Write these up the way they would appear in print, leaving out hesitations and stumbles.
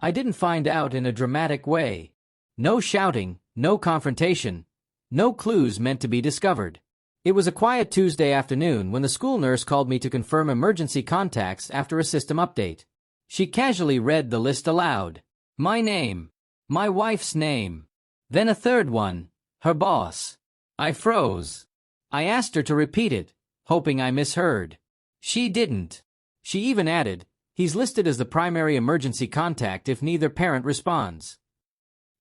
I didn't find out in a dramatic way. No shouting, no confrontation, no clues meant to be discovered. It was a quiet Tuesday afternoon when the school nurse called me to confirm emergency contacts after a system update. She casually read the list aloud. My name. My wife's name. Then a third one. Her boss. I froze. I asked her to repeat it, hoping I misheard. She didn't. She even added, he's listed as the primary emergency contact if neither parent responds.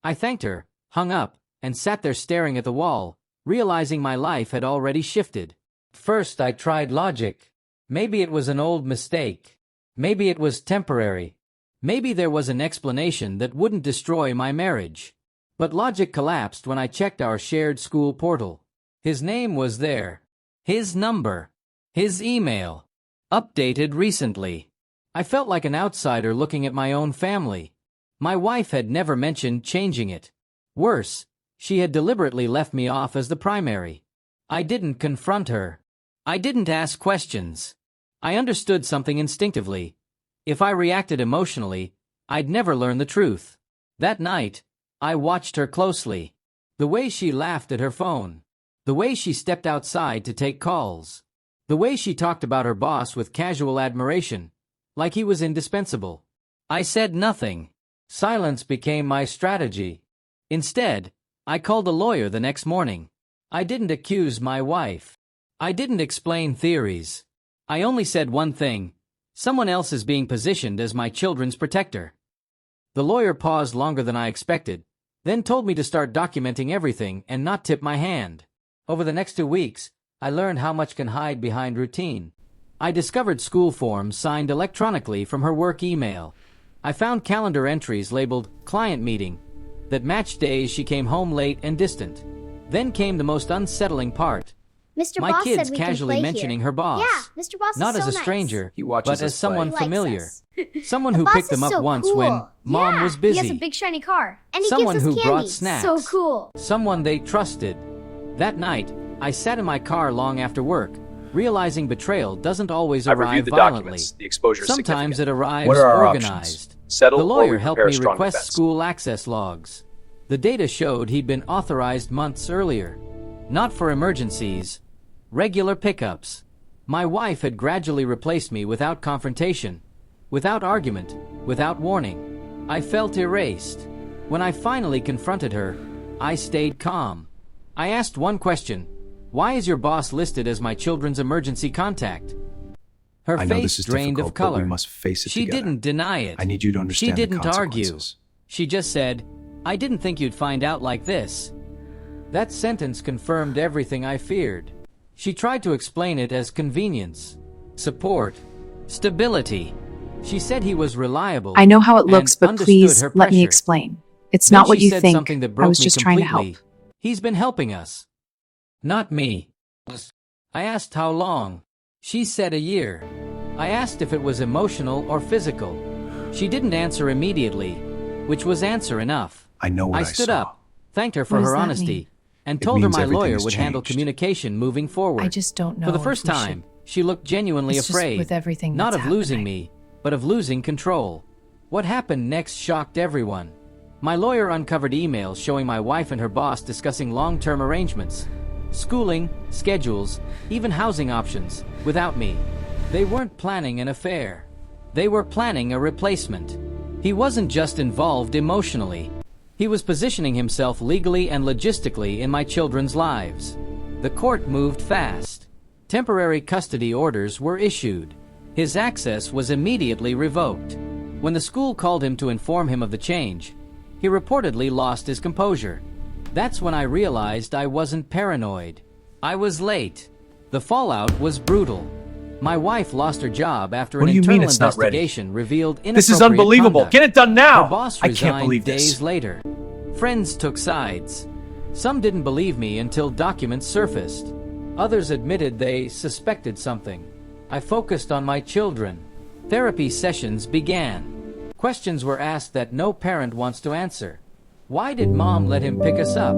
I thanked her, hung up, and sat there staring at the wall, realizing my life had already shifted. First I tried logic. Maybe it was an old mistake. Maybe it was temporary. Maybe there was an explanation that wouldn't destroy my marriage. But logic collapsed when I checked our shared school portal. His name was there. His number. His email. Updated recently. I felt like an outsider looking at my own family. My wife had never mentioned changing it. Worse, she had deliberately left me off as the primary. I didn't confront her. I didn't ask questions. I understood something instinctively. If I reacted emotionally, I'd never learn the truth. That night, I watched her closely. The way she laughed at her phone. The way she stepped outside to take calls. The way she talked about her boss with casual admiration, like he was indispensable. I said nothing. Silence became my strategy. Instead, I called a lawyer the next morning. I didn't accuse my wife. I didn't explain theories. I only said one thing. Someone else is being positioned as my children's protector. The lawyer paused longer than I expected, then told me to start documenting everything and not tip my hand. Over the next 2 weeks, I learned how much can hide behind routine. I discovered school forms signed electronically from her work email. I found calendar entries labeled client meeting that matched days she came home late and distant. Then came the most unsettling part. Mr. My Boss kids said we can casually play mentioning here. her boss. Yeah, Mr. Boss Not is as so a stranger, He watches but as us someone play. He likes familiar. us. Someone The who boss picked them is up so once cool. when Mom Yeah, was busy. He has a big shiny car. And he Someone gives who us candy. brought snacks. So cool. Someone they trusted. That night, I sat in my car long after work, realizing betrayal doesn't always I've arrive reviewed the violently. documents. The exposure is Sometimes it significant. arrives What are our organized. options? Settle The or lawyer we helped prepare a me strong request defense. school access logs. The data showed he'd been authorized months earlier. Not for emergencies. Regular pickups. My wife had gradually replaced me without confrontation, without argument, without warning. I felt erased. When I finally confronted her, I stayed calm. I asked one question. Why is your boss listed as my children's emergency contact? Her I know face this is drained difficult, of color. but we must face it She together. didn't deny it. I need you to understand She didn't the argue. consequences. She just said, I didn't think you'd find out like this. That sentence confirmed everything I feared. She tried to explain it as convenience, support, stability. She said he was reliable. I know how it and looks, but understood please her let me pressure. explain. It's Then not what she you said think. something that I broke was me just trying to completely. help. He's been helping us. Not me. I asked how long. She said a year. I asked if it was emotional or physical. She didn't answer immediately, which was answer enough. I know what I stood saw. up, thanked her for What does her that honesty, mean? and It told her means my everything lawyer has would handle changed. communication moving forward. I just don't know. For the if first we should- time, she looked genuinely It's just afraid, with everything not that's of losing happening. me, but of losing control. What happened next shocked everyone. My lawyer uncovered emails showing my wife and her boss discussing long-term arrangements, schooling, schedules, even housing options, without me. They weren't planning an affair. They were planning a replacement. He wasn't just involved emotionally. He was positioning himself legally and logistically in my children's lives. The court moved fast. Temporary custody orders were issued. His access was immediately revoked. When the school called him to inform him of the change, he reportedly lost his composure. That's when I realized I wasn't paranoid. I was late. The fallout was brutal. My wife lost her job after What an do you mean internal it's not ready? investigation revealed inappropriate This is unbelievable. conduct. Get it done now. Her boss I resigned can't believe days this. later. Friends took sides. Some didn't believe me until documents surfaced. Others admitted they suspected something. I focused on my children. Therapy sessions began. Questions were asked that no parent wants to answer. Why did Mom let him pick us up?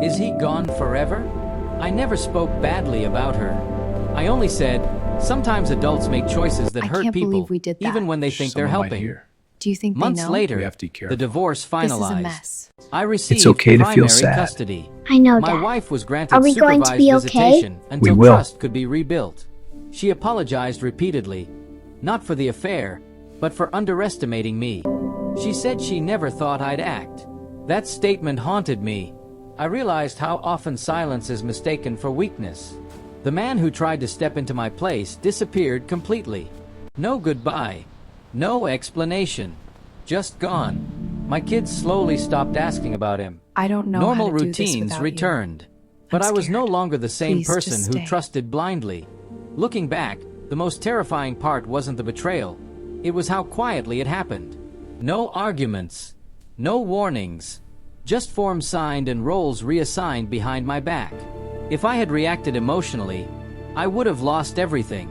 Is he gone forever? I never spoke badly about her. I only said, sometimes adults make choices that I hurt can't people, believe we did that. even when they think they're Someone might helping. hear. Do you think Months they know? later, We have to be the careful. divorce This finalized. is a mess. I received It's okay to feel primary sad. custody. I know, My Dad. wife was granted Are we going to supervised be okay? visitation until will. trust could be rebuilt. She apologized repeatedly, not for the affair, but for underestimating me. She said she never thought I'd act. That statement haunted me. I realized how often silence is mistaken for weakness. The man who tried to step into my place disappeared completely. No goodbye. No explanation. Just gone. My kids slowly stopped asking about him. I don't know Normal how to do this routines without you. returned. But I'm I was no scared. longer the same Please, just person who stay. trusted blindly. Looking back, the most terrifying part wasn't the betrayal. It was how quietly it happened. No arguments. No warnings. Just forms signed and roles reassigned behind my back. If I had reacted emotionally, I would have lost everything.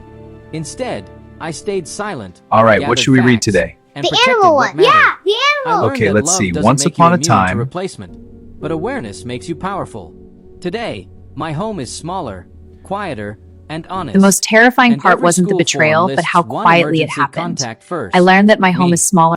Instead, I stayed silent. All right, what gathered should we read facts, today? and The protected animal what one. mattered. Yeah, the I animal. learned Okay, that let's love see. doesn't Once make upon you a immune to time- replacement, but awareness makes you powerful. Today, my home is smaller, quieter, and honest. The most terrifying And part every wasn't the school form betrayal, but lists how one quietly it emergency happened. contact first. I learned that my home Me. is smaller.